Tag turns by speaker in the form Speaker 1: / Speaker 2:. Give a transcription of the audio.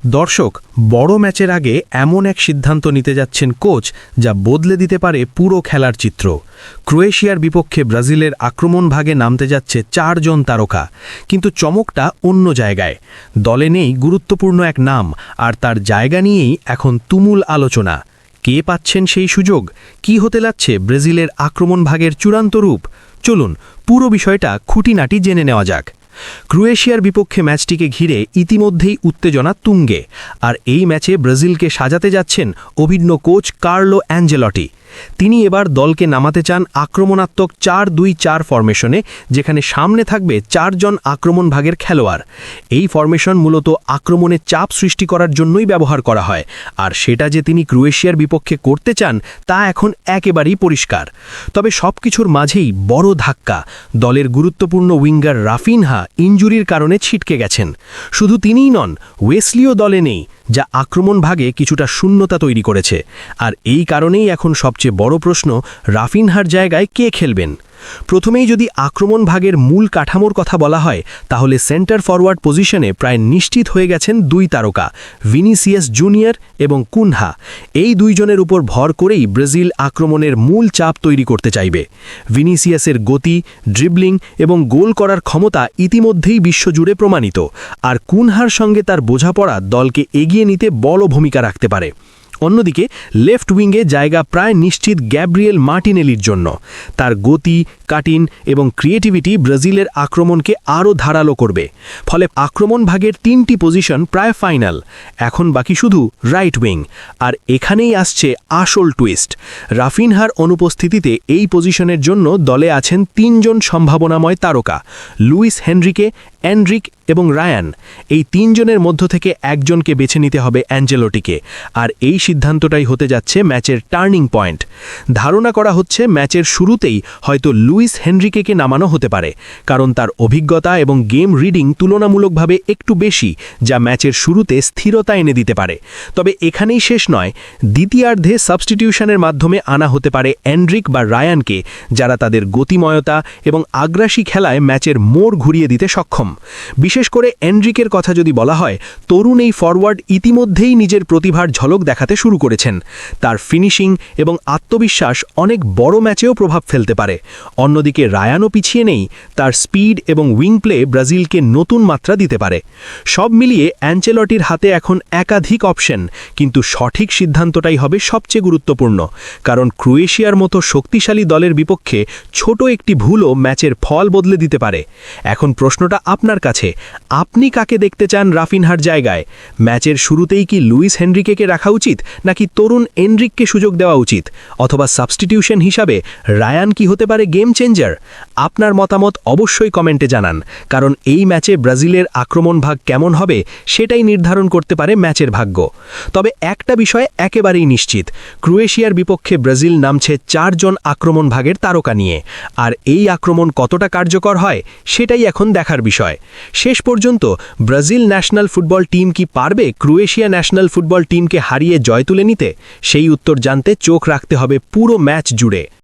Speaker 1: দর্শক, বড় ম্যাচের আগে এমন এক সিদ্ধান্ত নিতে যাচ্ছেন কোচ যা বদলে দিতে পারে পুরো খেলার চিত্র। ক্রোয়েশিয়ার বিপক্ষে ব্রাজিলের আক্রমণ ভাগে নামতে যাচ্ছে 4 জন তারকা, কিন্তু চমকটা অন্য জায়গায়। দলে নেই গুরুত্বপূর্ণ এক নাম, আর তার জায়গা নিয়েই এখন তুমুল আলোচনা। কে পাচ্ছেন সেই সুযোগ? কি হতে যাচ্ছে ব্রাজিলের আক্রমণ ভাগের চূড়ান্ত রূপ? চলুন পুরো বিষয়টা খুঁটিনাটি জেনে নেওয়া যাক। ক্রোয়েশিয়ার বিপক্ষে ম্যাচটিকে ঘিরে ইতিমধ্যেই উত্তেজনা তুঙ্গে, আর এই ম্যাচে ব্রাজিলকে সাজাতে যাচ্ছেন অভিজ্ঞ কোচ কার্লো অ্যাঞ্জেলটি। তিনি এবার দলকে নামাতে চান আক্রমণাত্মক 4-2-4 ফরমেশনে, যেখানে সামনে থাকবে 4 জন আক্রমণ ভাগের খেলোয়াড়। এই ফরমেশন মূলত আক্রমণে চাপ সৃষ্টি করার জন্যই ব্যবহার করা হয়, আর সেটা যে তিনি ক্রোয়েশিয়ার বিপক্ষে করতে চান তা এখন একেবারেই পরিষ্কার। তবে সবকিছুর মাঝেই বড় ধাক্কা, দলের গুরুত্বপূর্ণ উইঙ্গার রাফিনহা ইনজুরির কারণে ছিটকে গেছেন। শুধু তিনিই নন, ওয়েসলিও দলে নেই, যা আক্রমণ ভাগে কিছুটা শূন্যতা তৈরি করেছে। আর এই কারণেই এখন সবচেয়ে বড় প্রশ্ন, রাফিনহার জায়গায় কে খেলবেন। প্রথমেই যদি আক্রমণ ভাগের মূল কাঠামোর কথা বলা হয়, তাহলে সেন্টার ফরওয়ার্ড পজিশনে প্রায় নিশ্চিত হয়ে গেছেন 2 তারকা, ভিনিসিয়াস জুনিয়র এবং কুনহা। এই দুইজনের উপর ভর করেই ব্রাজিল আক্রমণের মূল চাপ তৈরি করতে চাইবে। ভিনিসিয়াসের গতি, ড্রিবলিং এবং গোল করার ক্ষমতা ইতিমধ্যেই বিশ্বজুড়ে প্রমাণিত, আর কুনহার সঙ্গে তার বোঝাপড়া দলকে এগিয়ে নিতে বড় ভূমিকা রাখতে পারে। অন্যদিকে লেফট উইংয়ে জায়গা প্রায় নিশ্চিত গ্যাব্রিয়েল মার্টিনেলির জন্য। তার গতি, কাটিন এবং ক্রিয়েটিভিটি ব্রাজিলের আক্রমণকে আরও ধারালো করবে। ফলে আক্রমণ ভাগের 3টি পজিশন প্রায় ফাইনাল। এখন বাকি শুধু রাইট উইং, আর এখানেই আসছে আসল টুইস্ট। রাফিনহার অনুপস্থিতিতে এই পজিশনের জন্য দলে আছেন 3 জন সম্ভাবনাময় তারকা, লুইস হেনরিকে, এনরিক এবং রায়ান। এই 3 জনের মধ্য থেকে একজনকে বেছে নিতে হবে অ্যাঞ্জেলোটিকে, আর এই সিদ্ধান্তটাই হতে যাচ্ছে ম্যাচের টার্নিং পয়েন্ট। ধারণা করা হচ্ছে ম্যাচের শুরুতেই হয়তো লুইস হেনরিকেকে নামানো হতে পারে, কারণ তার অভিজ্ঞতা এবং গেম রিডিং তুলনামূলকভাবে একটু বেশি, যা ম্যাচের শুরুতে স্থিরতা এনে দিতে পারে। তবে এখানেই শেষ নয়, দ্বিতীয়ার্ধে সাবস্টিটিউশনের মাধ্যমে আনা হতে পারে এনরিক বা রায়ানকে, যারা তাদের গতিময়তা এবং আগ্রাসী খেলায় ম্যাচের মোড় ঘুরিয়ে দিতে সক্ষম। বিশেষ করে এনরিকের কথা যদি বলা হয়, তরুণ এই ফরওয়ার্ড ইতিমধ্যেই নিজের প্রতিভার ঝলক দেখাতে শুরু করেছেন। তার ফিনিশিং এবং আত্মবিশ্বাস অনেক বড় ম্যাচেও প্রভাব ফেলতে পারে। অন্যদিকে রায়ানও পিছিয়ে নেই, তার স্পিড এবং উইং প্লে ব্রাজিলকে নতুন মাত্রা দিতে পারে। সব মিলিয়ে অ্যাঞ্চেলটির হাতে এখন একাধিক অপশন, কিন্তু সঠিক সিদ্ধান্তটাই হবে সবচেয়ে গুরুত্বপূর্ণ, কারণ ক্রোয়েশিয়ার মতো শক্তিশালী দলের বিপক্ষে ছোট একটি ভুলও ম্যাচের ফল বদলে দিতে পারে। এখন প্রশ্নটা আপনার কাছে, আপনি কাকে দেখতে চান রাফিনহার জায়গায়? ম্যাচের শুরুতেই কি লুইস হেনরিকেকে রাখা উচিত, নাকি তরুণ এনরিককে সুযোগ দেওয়া উচিত, অথবা সাবস্টিটিউশন হিসাবে রায়ান কি হতে পারে গেম চেঞ্জার? আপনার মতামত অবশ্যই কমেন্টে জানান, কারণ এই ম্যাচে ব্রাজিলের আক্রমণ ভাগ কেমন হবে সেটাই নির্ধারণ করতে পারে ম্যাচের ভাগ্য। তবে একটা বিষয় একেবারেই নিশ্চিত, ক্রোয়েশিয়ার বিপক্ষে ব্রাজিল নামছে 4 জন আক্রমণ ভাগের তারকা নিয়ে, আর এই আক্রমণ কতটা কার্যকর হয় সেটাই এখন দেখার বিষয়। শেষ পর্যন্ত ব্রাজিল ন্যাশনাল ফুটবল টিম কি পারবে ক্রোয়েশিয়া ন্যাশনাল ফুটবল টিমকে হারিয়ে জয় তুলে নিতে? সেই উত্তর জানতে চোখ রাখতে হবে পুরো ম্যাচ জুড়ে।